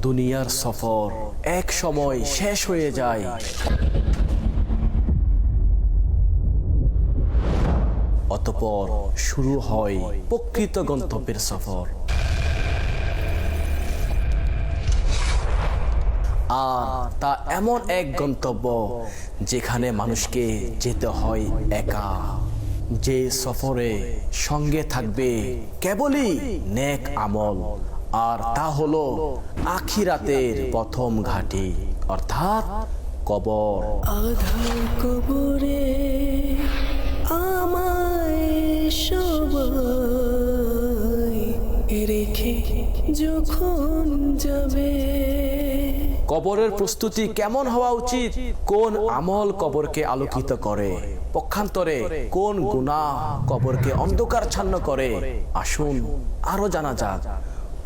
দুনিয়ার সফর এক সময় শেষ হয়ে যায়। অতঃপর শুরু হয় প্রকৃত গন্তব্যের সফর। আর তা এমন এক গন্তব্য যেখানে মানুষকে যেতে হয় একা, যে সফরে সঙ্গে থাকবে কেবলই নেক আমল, আর তা হলো আখিরাতের প্রথম ঘাঁটি অর্থাৎ কবর। আধার কবরে আমায় সবাই রেখে যখন যাবে। কবরের প্রস্তুতি কেমন হওয়া উচিত? কোন আমল কবরকে আলোকিত করে? পক্ষান্তরে কোন গুনাহ কবরকে অন্ধকারচ্ছন্ন করে? আসুন আরো জানা যাক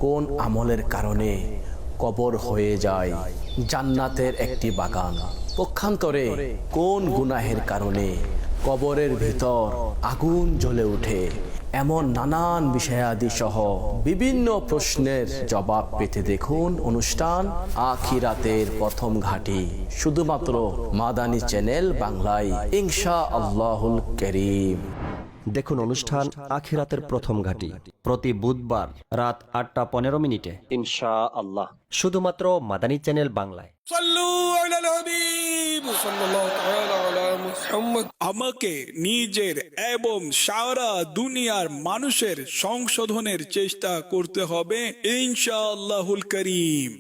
কোন আমলের কারণে কবর হয়ে যায় জান্নাতের একটি বাগান। পক্ষান্তরে কোন গুনাহের কারণে কবরের ভিতর আগুন জ্বলে ওঠে। এমন নানান বিষয়াদি সহ বিভিন্ন প্রশ্নের জবাব পেতে দেখুন অনুষ্ঠান আখিরাতের প্রথম ঘাঁটি, শুধুমাত্র মাদানী চ্যানেল বাংলায়, ইনশাআল্লাহুল কারীম। দেখুন অনুষ্ঠান আখিরাতের প্রথম ঘাঁটি প্রতি বুধবার রাত 8টা 15 ইনশাআল্লাহ, শুধুমাত্র মাদানী চ্যানেল বাংলায়। আমাকে নিজের এবং সারা দুনিয়ার মানুষের সংশোধনের চেষ্টা করতে হবে ইনশাআল্লাহুল কারীম।